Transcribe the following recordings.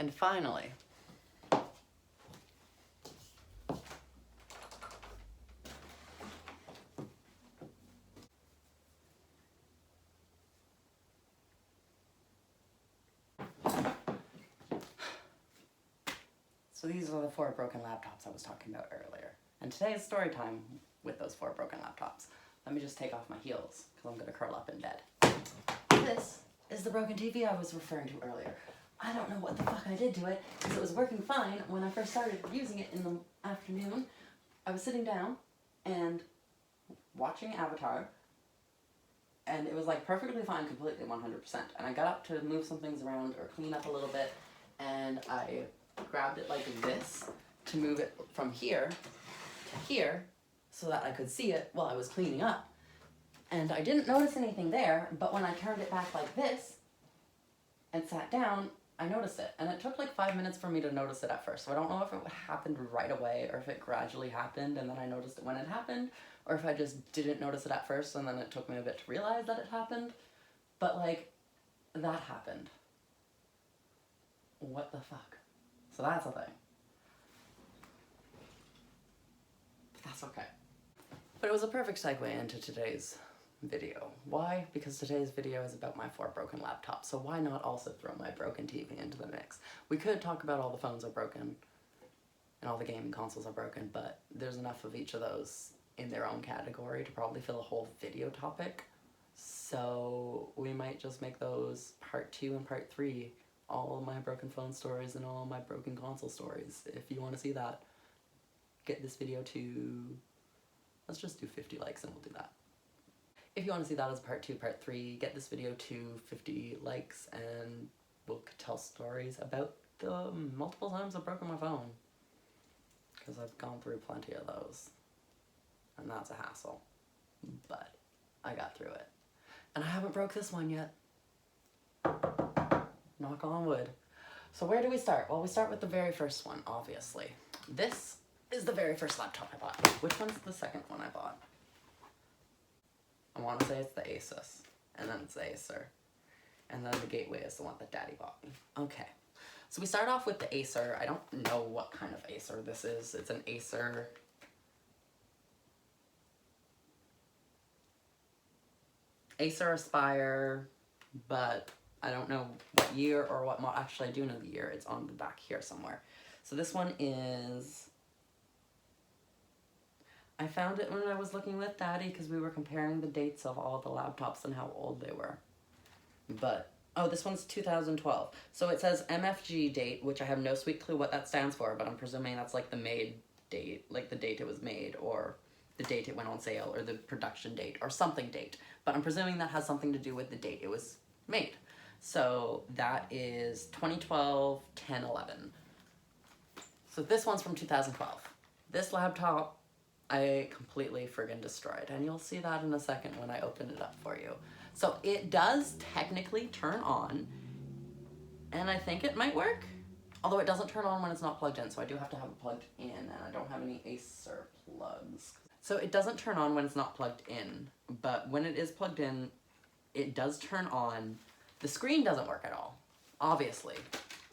And finally, so these are the 4 broken laptops I was talking about earlier. And today is story time with those 4 broken laptops. Let me just take off my heels, because I'm going to curl up in bed. This is the broken TV I was referring to earlier. I don't know what the fuck I did to it, because it was working fine when I first started using it in the afternoon. I was sitting down and watching Avatar, and it was like perfectly fine, completely 100%. And I got up to move some things around or clean up a little bit, and I grabbed it like this to move it from here to here so that I could see it while I was cleaning up. And I didn't notice anything there, but when I turned it back like this and sat down, I noticed it. And it took like 5 minutes for me to notice it at first. So I don't know if it happened right away or if it gradually happened and then I noticed it when it happened, or if I just didn't notice it at first and then it took me a bit to realize that it happened. But like, that happened. What the fuck? So that's a thing. But that's okay. But it was a perfect segue into today's video. Why? Because today's video is about my 4 broken laptops, so why not also throw my broken TV into the mix? We could talk about all the phones are broken and all the gaming consoles are broken, but there's enough of each of those in their own category to probably fill a whole video topic. So we might just make those part 2 and part 3, all of my broken phone stories and all of my broken console stories. If you want to see that, get this video to, let's just do 50 likes and we'll do that. If you want to see that as part 2, part 3, get this video to 50 likes and we'll tell stories about the multiple times I've broken my phone. Because I've gone through plenty of those. And that's a hassle. But I got through it. And I haven't broke this one yet. Knock on wood. So where do we start? Well, we start with the very first one, obviously. This is the very first laptop I bought. Which one's the second one I bought? I want to say it's the Asus, and then it's the Acer, and then the Gateway is the one that Daddy bought me. Okay, so we start off with the Acer. I don't know what kind of Acer this is. It's an Acer Aspire, but I don't know what year or what model. Actually, I do know the year. It's on the back here somewhere. So this one is, I found it when I was looking with Daddy because we were comparing the dates of all the laptops and how old they were. But, oh, this one's 2012. So it says MFG date, which I have no sweet clue what that stands for, but I'm presuming that's like the made date, like the date it was made, or the date it went on sale, or the production date, or something date. But I'm presuming that has something to do with the date it was made. So that is 2012, 10, 11. So this one's from 2012. This laptop I completely friggin' destroyed, and you'll see that in a second when I open it up for you. So it does technically turn on, and I think it might work, although it doesn't turn on when it's not plugged in, so I do have to have it plugged in, and I don't have any Acer plugs. So it doesn't turn on when it's not plugged in, but when it is plugged in, it does turn on. The screen doesn't work at all, obviously.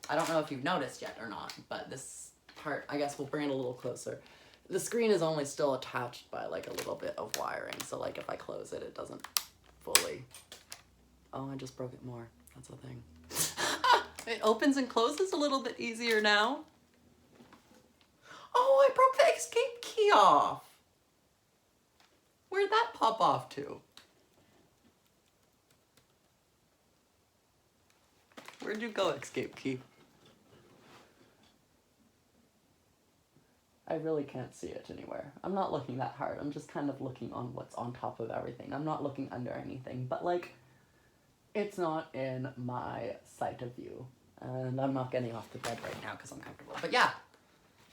I don't know if you've noticed yet or not, but this part, I guess we'll bring it a little closer. The screen is only still attached by like a little bit of wiring, so like if I close it, it doesn't fully. Oh, I just broke it more. That's the thing. It opens and closes a little bit easier now. Oh, I broke the escape key off. Where'd that pop off to? Where'd you go, escape key? I really can't see it anywhere. I'm not looking that hard. I'm just kind of looking on what's on top of everything. I'm not looking under anything, but like, it's not in my sight of view. And I'm not getting off the bed right now because I'm comfortable. But yeah,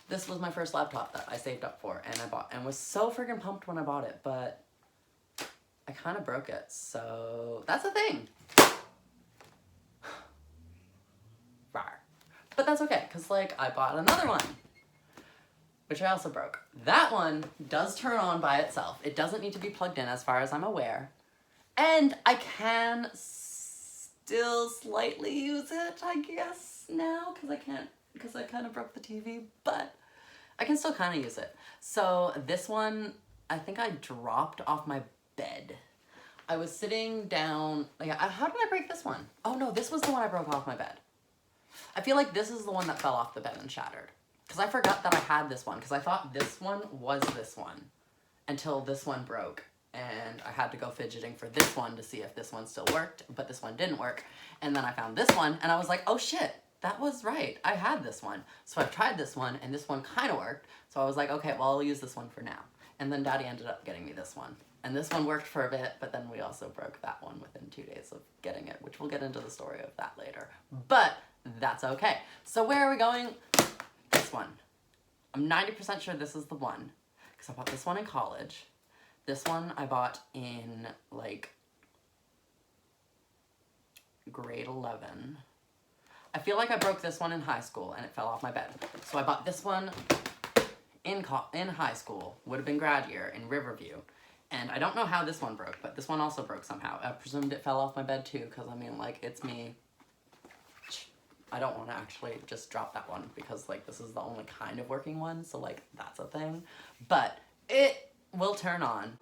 this was my first laptop that I saved up for and I bought, and was so freaking pumped when I bought it, but I kind of broke it. So that's a thing. Rawr. But that's okay, because like I bought another one, which I also broke. That one does turn on by itself. It doesn't need to be plugged in as far as I'm aware. And I can still slightly use it, I guess, now, because I kind of broke the TV, but I can still kind of use it. So this one, I think I dropped off my bed. I was sitting down, how did I break this one? Oh no, this was the one I broke off my bed. I feel like this is the one that fell off the bed and shattered. Because I forgot that I had this one, because I thought this one was this one until this one broke. And I had to go fidgeting for this one to see if this one still worked, but this one didn't work. And then I found this one, and I was like, oh shit, that was right. I had this one. So I tried this one, and this one kind of worked. So I was like, okay, well, I'll use this one for now. And then Daddy ended up getting me this one. And this one worked for a bit, but then we also broke that one within 2 days of getting it, which we'll get into the story of that later. But that's okay. So where are we going? This one. I'm 90% sure this is the one, because I bought this one in college. This one I bought in, like, grade 11. I feel like I broke this one in high school, and it fell off my bed. So I bought this one in high school, would have been grad year, in Riverview. And I don't know how this one broke, but this one also broke somehow. I presumed it fell off my bed too, because I mean, like, it's me. I don't want to actually just drop that one, because, like, this is the only kind of working one, so, like, that's a thing. But it will turn on.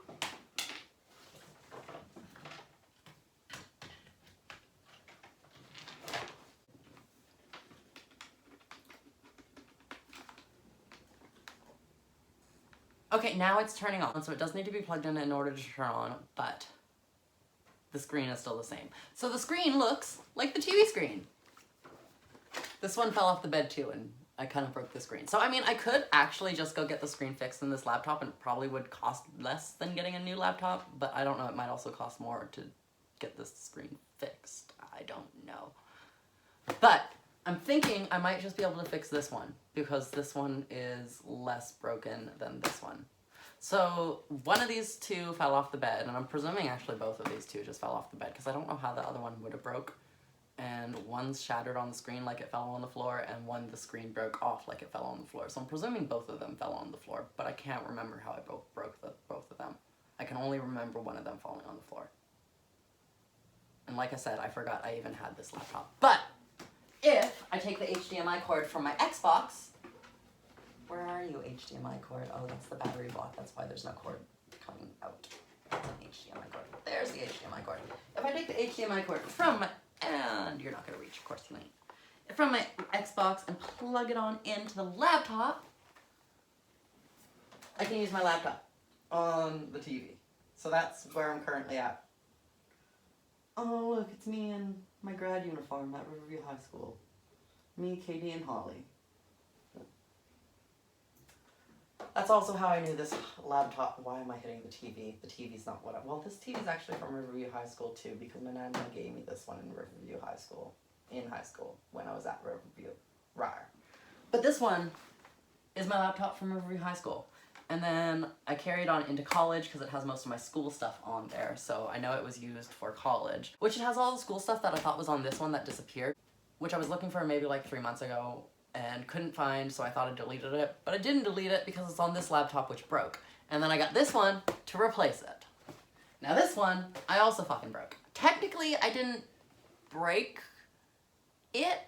Okay, now it's turning on, so it does need to be plugged in order to turn on, but the screen is still the same. So the screen looks like the TV screen. This one fell off the bed too, and I kind of broke the screen. So, I mean, I could actually just go get the screen fixed in this laptop, and it probably would cost less than getting a new laptop, but I don't know, it might also cost more to get this screen fixed. I don't know. But I'm thinking I might just be able to fix this one, because this one is less broken than this one. So one of these two fell off the bed, and I'm presuming actually both of these two just fell off the bed, because I don't know how the other one would have broke. And one's shattered on the screen like it fell on the floor, and the screen broke off like it fell on the floor. So I'm presuming both of them fell on the floor, but I can't remember how I broke both of them. I can only remember one of them falling on the floor. And like I said, I forgot I even had this laptop. But if I take the HDMI cord from my Xbox, where are you, HDMI cord? Oh, that's the battery block. That's why there's no cord coming out. That's an HDMI cord. There's the HDMI cord. If I take the HDMI cord from my, and you're not going to reach, of course you ain't, from my Xbox and plug it on into the laptop, I can use my laptop on the TV. So that's where I'm currently at. Oh, look, it's me in my grad uniform at Riverview High School. Me, Katie, and Holly. That's also how I knew this laptop. Why am I hitting the TV? The TV's not what I... Well, this TV's actually from Riverview High School, too, because my nana gave me this one in Riverview High School. In high school, when I was at Riverview. Rawr. But this one is my laptop from Riverview High School. And then I carried on into college because it has most of my school stuff on there. So I know it was used for college. Which it has all the school stuff that I thought was on this one that disappeared. Which I was looking for maybe like 3 months ago and couldn't find, so I thought I deleted it. But I didn't delete it because it's on this laptop, which broke. And then I got this one to replace it. Now this one, I also fucking broke. Technically, I didn't break it.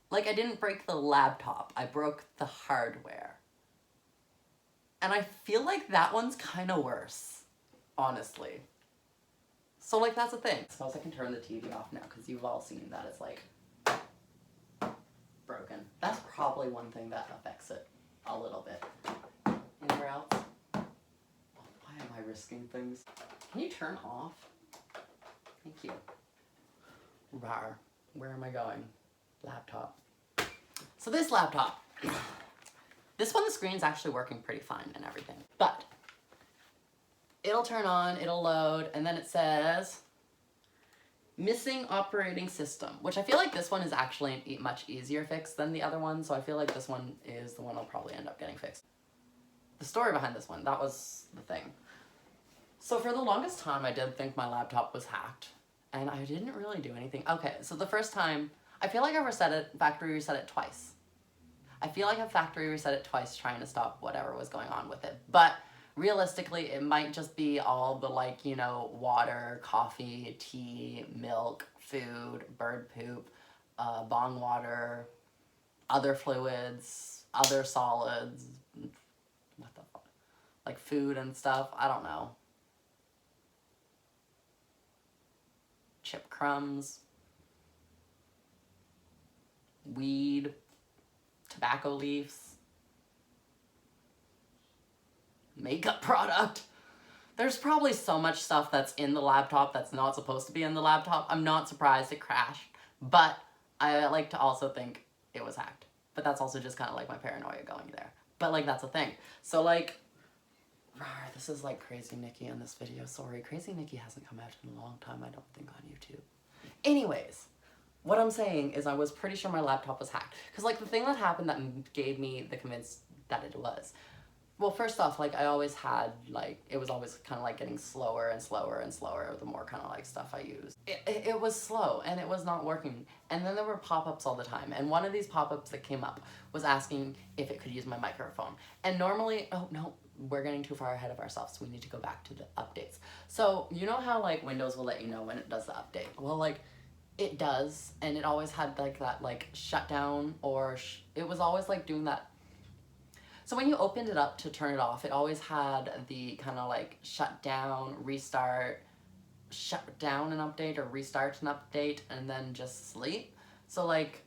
Like, I didn't break the laptop. I broke the hardware. And I feel like that one's kind of worse, honestly. So, like, that's the thing. I suppose I can turn the TV off now, because you've all seen that it's, like, broken. That's probably one thing that affects it a little bit. Anywhere else? Oh, why am I risking things? Can you turn off? Thank you. Rawr. Where am I going? Laptop. So this laptop, this one, the screen's actually working pretty fine and everything, but it'll turn on, it'll load, and then it says missing operating system, which I feel like this one is actually a much easier fix than the other one, so I feel like this one is the one I'll probably end up getting fixed. The story behind this one, that was the thing. So for the longest time, I did think my laptop was hacked, and I didn't really do anything. Okay, so the first time, I feel like I factory reset it twice. I feel like I factory reset it twice trying to stop whatever was going on with it. But realistically, it might just be all the, like, you know, water, coffee, tea, milk, food, bird poop, bong water, other fluids, other solids, what the fuck, like food and stuff, I don't know. Chip crumbs, weed, tobacco leaves, makeup product. There's probably so much stuff that's in the laptop that's not supposed to be in the laptop. I'm not surprised it crashed, but I like to also think it was hacked. But that's also just kind of like my paranoia going there. But like, that's a thing. So like, this is like Crazy Nikki in this video. Sorry, Crazy Nikki hasn't come out in a long time, I don't think, on YouTube. Anyways, what I'm saying is I was pretty sure my laptop was hacked. Because like the thing that happened that gave me the convince that it was, well, first off, like I always had, like, it was always kind of like getting slower and slower and slower the more kind of like stuff I used. It was slow and it was not working. And then there were pop-ups all the time. And one of these pop-ups that came up was asking if it could use my microphone. And normally, oh no, we're getting too far ahead of ourselves, so we need to go back to the updates. So you know how like Windows will let you know when it does the update? Well, like it does, and it always had like that like shutdown, or it was always like doing that. So when you opened it up to turn it off, it always had the kind of like shut down, restart, shut down an update, or restart an update, and then just sleep. So like,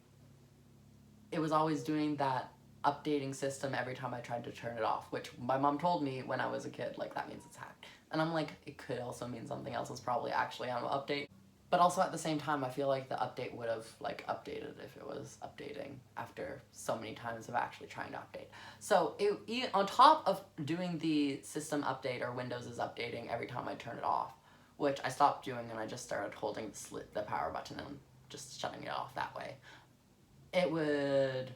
it was always doing that updating system every time I tried to turn it off, which my mom told me when I was a kid, like that means it's hacked. And I'm like, it could also mean something else is probably actually on an update. But also at the same time, I feel like the update would have like updated if it was updating after so many times of actually trying to update. So on top of doing the system update, or Windows is updating every time I turn it off, which I stopped doing and I just started holding the power button and just shutting it off that way. It would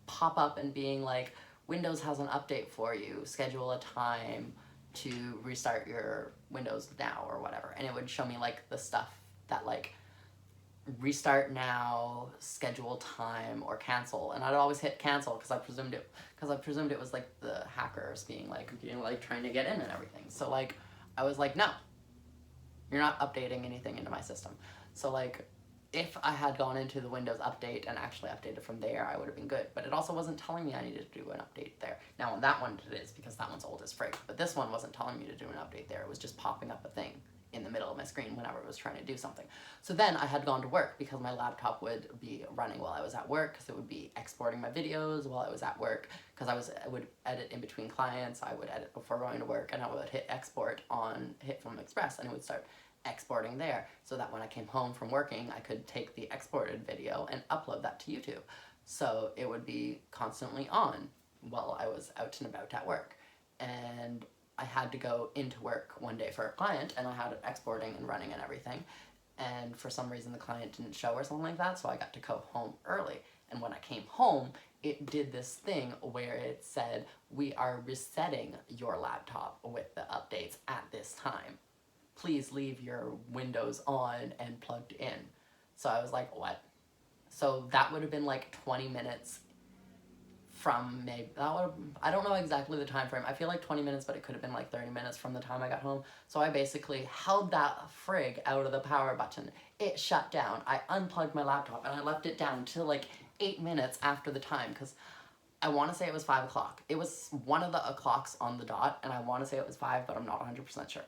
pop up and being like, Windows has an update for you, schedule a time to restart your Windows now or whatever. And it would show me like the stuff that like restart now, schedule time, or cancel. And I'd always hit cancel because I presumed it was like the hackers being like, you know, like trying to get in and everything. So like I was like, no, you're not updating anything into my system. So like, if I had gone into the Windows update and actually updated from there, I would have been good. But it also wasn't telling me I needed to do an update there. Now on that one it is, because that one's old as frig. But this one wasn't telling me to do an update there. It was just popping up a thing in the middle of my screen whenever it was trying to do something. So then I had gone to work because my laptop would be running while I was at work, because it would be exporting my videos while I was at work, because I would edit in between clients, I would edit before going to work, and I would hit export on Film Express, and it would start exporting there, so that when I came home from working, I could take the exported video and upload that to YouTube. So it would be constantly on while I was out and about at work. And I had to go into work one day for a client, and I had it exporting and running and everything. And for some reason the client didn't show or something like that, so I got to go home early. And when I came home, it did this thing where it said, we are resetting your laptop with the updates at this time. Please leave your Windows on and plugged in. So I was like, what? So that would have been like 20 minutes from maybe, I don't know exactly the time frame. I feel like 20 minutes, but it could have been like 30 minutes from the time I got home. So I basically held that frig out of the power button. It shut down. I unplugged my laptop and I left it down till like 8 minutes after the time, because I want to say it was 5 o'clock. It was one of the o'clocks on the dot, and I want to say it was 5, but I'm not 100% sure.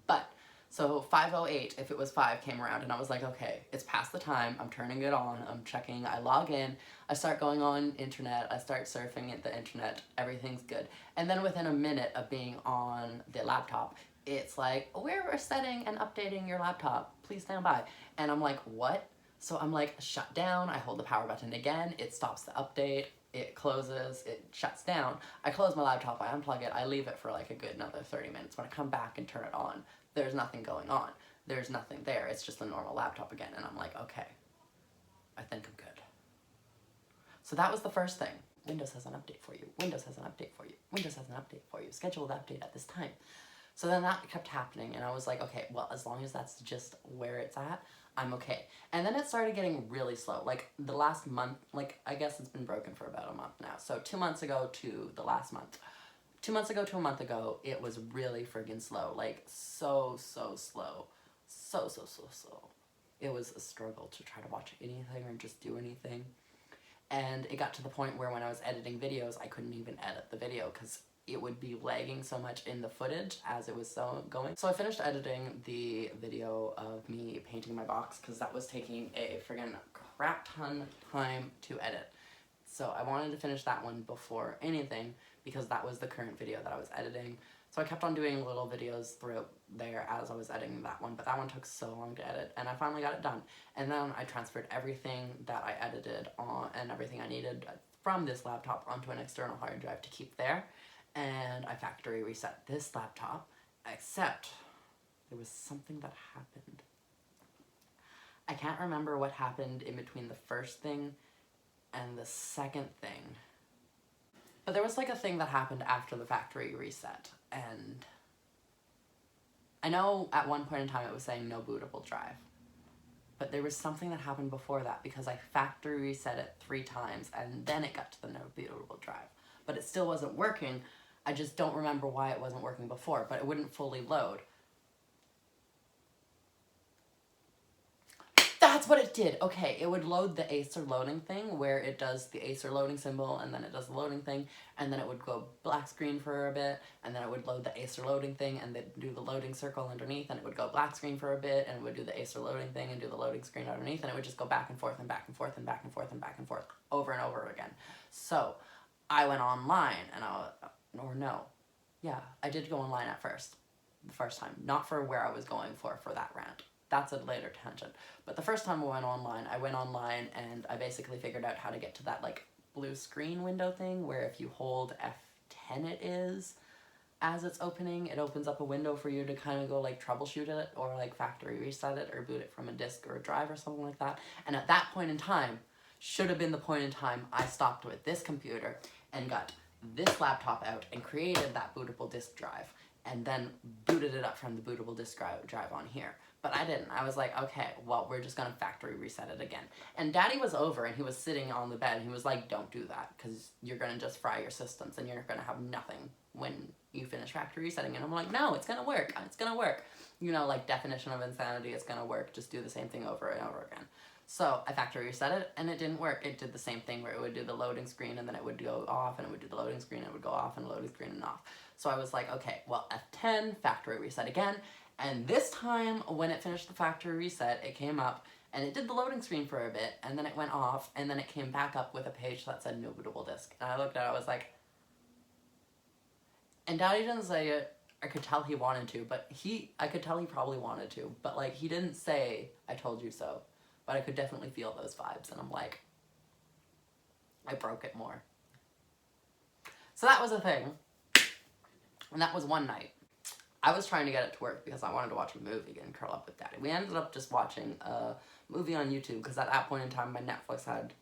But, so 5:08, if it was 5, came around, and I was like, okay, it's past the time, I'm turning it on, I'm checking, I log in, I start going on internet, I start surfing at the internet, everything's good. And then within a minute of being on the laptop, it's like, we're resetting and updating your laptop, please stand by. And I'm like, what? So I'm like, shut down, I hold the power button again, it stops the update, it closes, it shuts down. I close my laptop, I unplug it, I leave it for like a good another 30 minutes. When I come back and turn it on, there's nothing going on. There's nothing there, it's just a normal laptop again. And I'm like, okay, I think I'm good. So that was the first thing. Windows has an update for you. Windows has an update for you. Windows has an update for you. Schedule the update at this time. So then that kept happening, and I was like, okay, well, as long as that's just where it's at, I'm okay. And then it started getting really slow. Like, the last month, like, I guess it's been broken for about a month now. So 2 months ago to the last month, 2 months ago to a month ago, it was really friggin' slow. Like, so slow. So slow. It was a struggle to try to watch anything or just do anything. And it got to the point where when I was editing videos, I couldn't even edit the video because it would be lagging so much in the footage as it was going. So I finished editing the video of me painting my box because that was taking a friggin' crap ton time to edit. So I wanted to finish that one before anything because that was the current video that I was editing. So I kept on doing little videos throughout there as I was editing that one, but that one took so long to edit, and I finally got it done. And then I transferred everything that I edited on and everything I needed from this laptop onto an external hard drive to keep there, and I factory reset this laptop, except there was something that happened. I can't remember what happened in between the first thing and the second thing. But there was like a thing that happened after the factory reset, and I know at one point in time it was saying no bootable drive. But there was something that happened before that because I factory reset it 3 times and then it got to the no bootable drive. But it still wasn't working. I just don't remember why it wasn't working before, but it wouldn't fully load. That's what it did. Okay, it would load the Acer loading thing where it does the Acer loading symbol and then it does the loading thing and then it would go black screen for a bit and then it would load the Acer loading thing and then do the loading circle underneath and it would go black screen for a bit and it would do the Acer loading thing and do the loading screen underneath and it would just go back and forth and back and forth and back and forth and back and forth over and over again. So I went online and I did go online at first, the first time, not for where I was going for that rant. That's a later tangent. But the first time I went online and I basically figured out how to get to that like blue screen window thing where if you hold F10 it is, as it's opening, it opens up a window for you to kind of go like troubleshoot it or like factory reset it or boot it from a disk or a drive or something like that. And at that point in time, should have been the point in time I stopped with this computer and got this laptop out and created that bootable disk drive and then booted it up from the bootable disk drive on here. But I didn't. I was like, okay, well, we're just gonna factory reset it again. And Daddy was over and he was sitting on the bed and he was like, don't do that because you're gonna just fry your systems and you're gonna have nothing when you finish factory resetting. And I'm like, no, it's gonna work. It's gonna work. You know, like definition of insanity, it's gonna work. Just do the same thing over and over again. So I factory reset it and it didn't work. It did the same thing where it would do the loading screen and then it would go off and it would do the loading screen and it would go off and loading screen and off. So I was like, okay, well, F10, factory reset again. And this time, when it finished the factory reset, it came up and it did the loading screen for a bit and then it went off and then it came back up with a page that said no bootable disk. And I looked at it, I was like, and Daddy didn't say it. I could tell he wanted to, but I could tell he probably wanted to, but like he didn't say, I told you so, but I could definitely feel those vibes. And I'm like, I broke it more. So that was a thing. And that was one night. I was trying to get it to work because I wanted to watch a movie and curl up with Daddy. We ended up just watching a movie on YouTube because at that point in time my Netflix had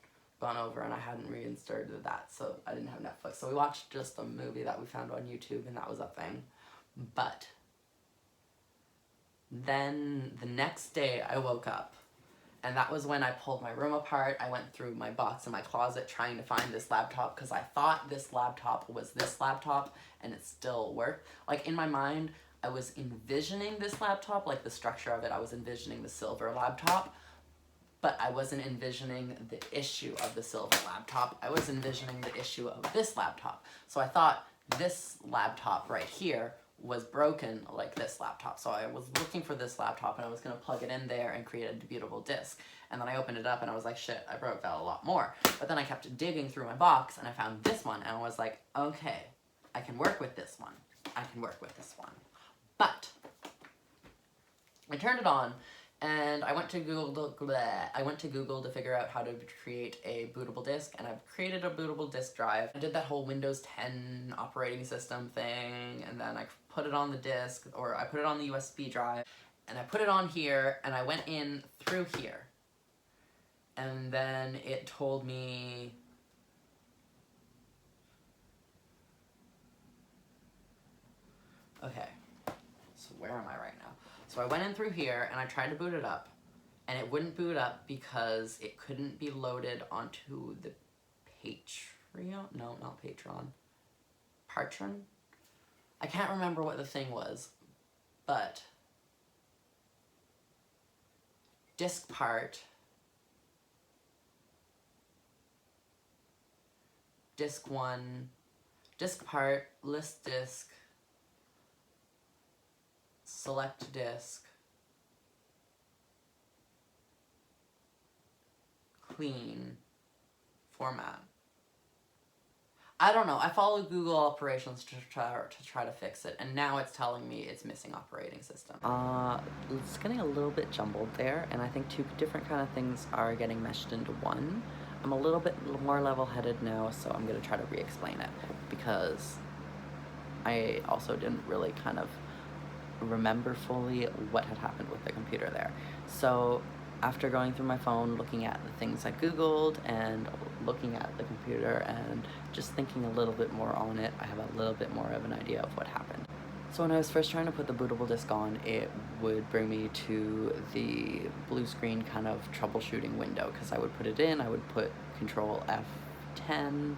gone over and I hadn't reinstated that, so I didn't have Netflix. So we watched just a movie that we found on YouTube and that was a thing. But then the next day I woke up and that was when I pulled my room apart. I went through my box in my closet trying to find this laptop because I thought this laptop was this laptop and it still worked. Like in my mind, I was envisioning this laptop, like the structure of it, I was envisioning the silver laptop, but I wasn't envisioning the issue of the silver laptop. I was envisioning the issue of this laptop. So I thought this laptop right here was broken like this laptop. So I was looking for this laptop and I was gonna plug it in there and create a debutable disk. And then I opened it up and I was like, shit, I broke that a lot more. But then I kept digging through my box and I found this one and I was like, okay, I can work with this one. I can work with this one. But I turned it on and I went to Google to figure out how to create a bootable disk, and I've created a bootable disk drive. I did that whole Windows 10 operating system thing, and then I put it on the disk, or I put it on the USB drive, and I put it on here, and I went in through here. And then it told me okay. So where am I right now? So I went in through here and I tried to boot it up and it wouldn't boot up because it couldn't be loaded onto the Patreon. No, not Patreon. Patron? I can't remember what the thing was, but disk part, disk 1, disk part, list disk, select disk, clean, format. I don't know. I followed Google operations to try to fix it, and now it's telling me it's missing operating system. It's getting a little bit jumbled there, and I think two different kind of things are getting meshed into one. I'm a little bit more level-headed now, so I'm gonna try to re-explain it, because I also didn't really kind of remember fully what had happened with the computer there. So after going through my phone, looking at the things I Googled and looking at the computer and just thinking a little bit more on it, I have a little bit more of an idea of what happened. So when I was first trying to put the bootable disk on, it would bring me to the blue screen kind of troubleshooting window, because I would put it in, I would put Control F10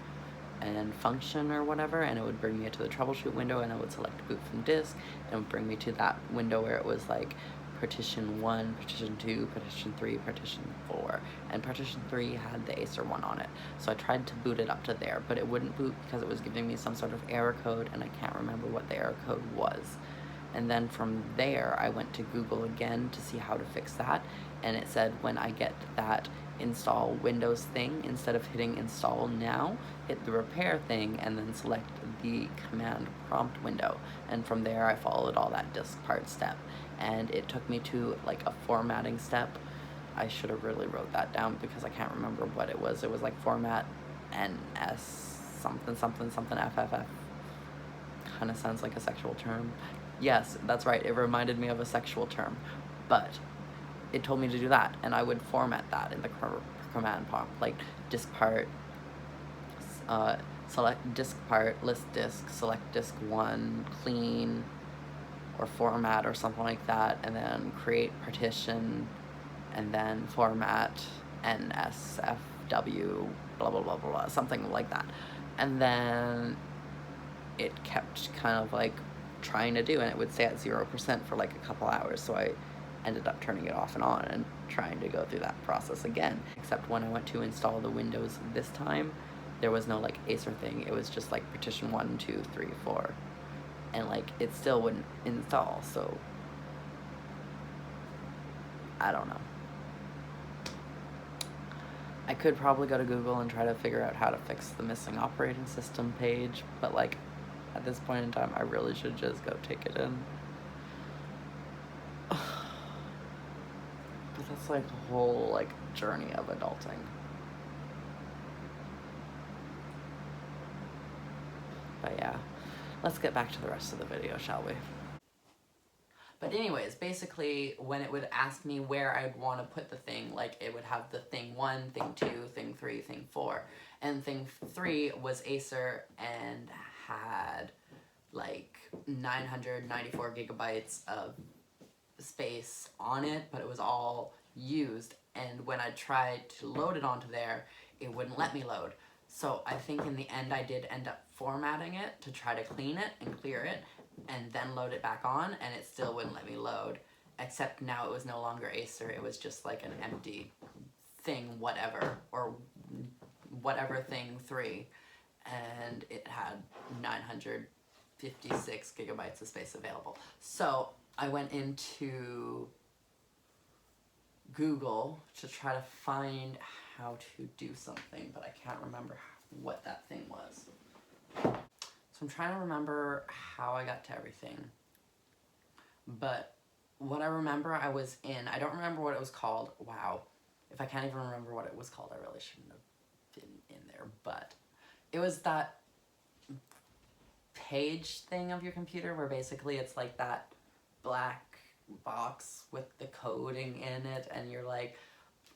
and function or whatever, and it would bring me to the troubleshoot window, and I would select boot from disk, and it would bring me to that window where it was like partition 1, partition 2, partition 3, partition 4, and partition 3 had the Acer one on it. So I tried to boot it up to there, but it wouldn't boot because it was giving me some sort of error code, and I can't remember what the error code was. And then from there, I went to Google again to see how to fix that, and it said when I get that install Windows thing, instead of hitting install now, hit the repair thing and then select the command prompt window. And from there, I followed all that disk part step, and it took me to like a formatting step. I should have really wrote that down because I can't remember what it was. It was like format NS something something something FFF. Kind of sounds like a sexual term. Yes, that's right, it reminded me of a sexual term, but it told me to do that, and I would format that in the command prompt, like disk part, select disk part, list disk, select disk 1, clean, or format or something like that, and then create partition, and then format NSFW, blah blah blah blah, something like that. And then it kept kind of like trying to do, and it would stay at 0% for like a couple hours, so I ended up turning it off and on and trying to go through that process again. Except when I went to install the Windows this time, there was no like Acer thing, it was just like partition 1, 2, 3, 4, and like it still wouldn't install, so I don't know. I could probably go to Google and try to figure out how to fix the missing operating system page, but like at this point in time, I really should just go take it in. But that's like a whole like journey of adulting. But yeah, let's get back to the rest of the video, shall we? But anyways, basically when it would ask me where I'd want to put the thing, like it would have the thing 1, thing 2, thing 3, thing 4. And thing 3 was Acer and had like 994 gigabytes of space on it, but it was all used. And when I tried to load it onto there, it wouldn't let me load. So I think in the end I did end up formatting it to try to clean it and clear it, and then load it back on, and it still wouldn't let me load. Except now it was no longer Acer, it was just like an empty thing whatever, or whatever thing 3, and it had 956 gigabytes of space available. So I went into Google to try to find how to do something, but I can't remember what that thing was. So I'm trying to remember how I got to everything. But what I remember I was in, I don't remember what it was called. Wow. If I can't even remember what it was called, I really shouldn't have been in there. But it was that page thing of your computer where basically it's like that black box with the coding in it, and you're like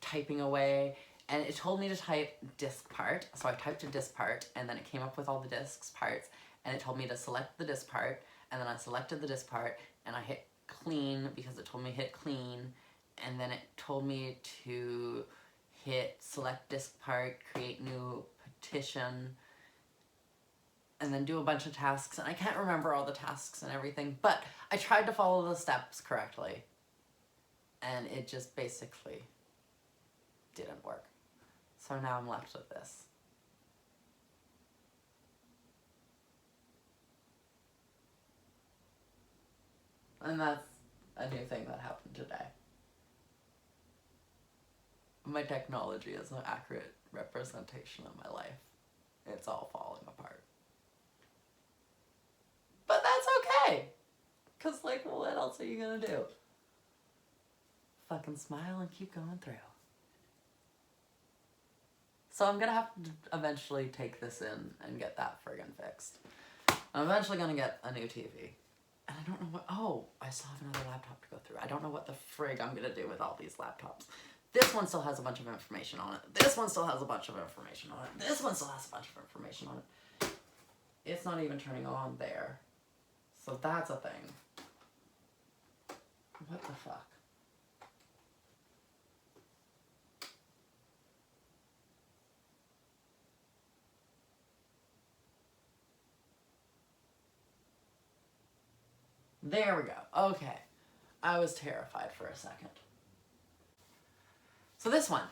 typing away, and it told me to type disk part, so I typed a disk part, and then it came up with all the disk parts, and it told me to select the disk part, and then I selected the disk part, and I hit clean because it told me hit clean, and then it told me to hit select disk part, create new partition, and then do a bunch of tasks, and I can't remember all the tasks and everything, but I tried to follow the steps correctly, and it just basically didn't work. So now I'm left with this. And that's a new thing that happened today. My technology is an accurate representation of my life. It's all falling apart. But that's okay! Cause like, what else are you gonna do? Fucking smile and keep going through. So I'm gonna have to eventually take this in and get that friggin' fixed. I'm eventually gonna get a new TV. And I don't know what, oh, I still have another laptop to go through. I don't know what the frig I'm gonna do with all these laptops. This one still has a bunch of information on it. This one still has a bunch of information on it. This one still has a bunch of information on it. It's not even turning on there. So that's a thing. What the fuck? There we go. Okay. I was terrified for a second. So this one.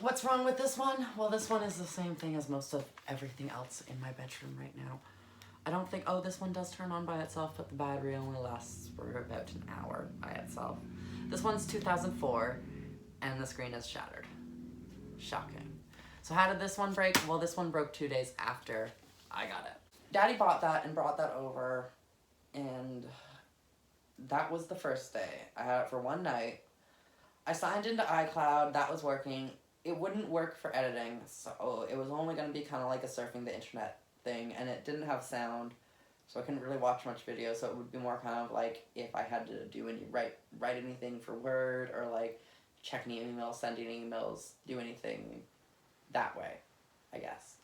What's wrong with this one? Well, this one is the same thing as most of everything else in my bedroom right now. I don't think, oh, this one does turn on by itself, but the battery only lasts for about an hour by itself. This one's 2004, and the screen is shattered. Shocking. So how did this one break? Well, this one broke 2 days after I got it. Daddy bought that and brought that over, and that was the first day. I had it for one night. I signed into iCloud, that was working. It wouldn't work for editing, so it was only going to be kind of like a surfing the internet thing, and it didn't have sound, so I couldn't really watch much video, so it would be more kind of like if I had to do any, write anything for Word, or like check any emails, send any emails, do anything that way, I guess.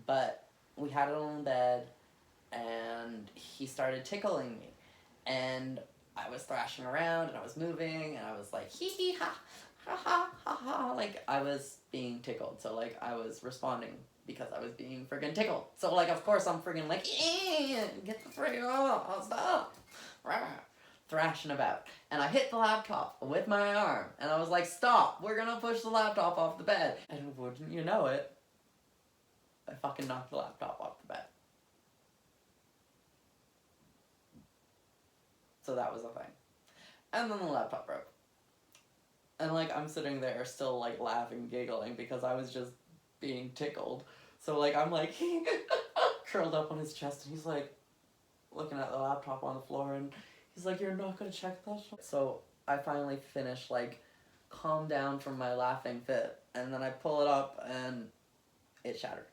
But we had it on bed, and he started tickling me, and I was thrashing around, and I was moving, and I was like, hee hee ha, ha ha ha ha, like I was being tickled, so like I was responding because I was being friggin' tickled. So like, of course I'm friggin' like, get the frig off, stop, thrashing about. And I hit the laptop with my arm, and I was like, stop, we're gonna push the laptop off the bed. And wouldn't you know it, I fucking knocked the laptop off the bed. So that was a thing. And then the laptop broke. And like, I'm sitting there still like laughing, giggling, because I was just being tickled. So like, I'm like, curled up on his chest, and he's like, looking at the laptop on the floor, and he's like, you're not gonna check that? So I finally finished, like, calm down from my laughing fit, and then I pull it up, and it shattered.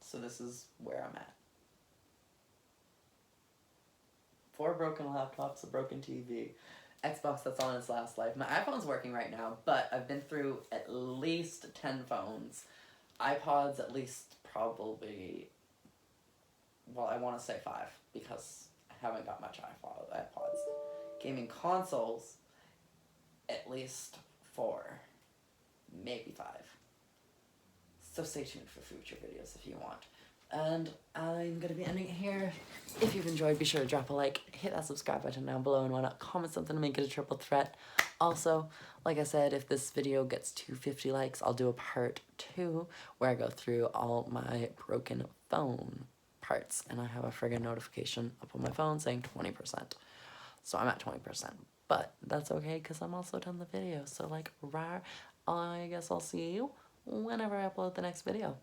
So this is where I'm at. 4 broken laptops, a broken TV, Xbox that's on its last life. My iPhone's working right now, but I've been through at least 10 phones. iPods at least probably, well, I want to say 5, because I haven't got much iPods. Gaming consoles, at least 4, maybe 5. So stay tuned for future videos if you want. And I'm going to be ending it here. If you've enjoyed, be sure to drop a like, hit that subscribe button down below, and why not comment something to make it a triple threat. Also, like I said, if this video gets to 50 likes, I'll do a part 2 where I go through all my broken phone parts. And I have a friggin' notification up on my phone saying 20%. So I'm at 20%. But that's okay, because I'm also done the video. So like, I guess I'll see you whenever I upload the next video.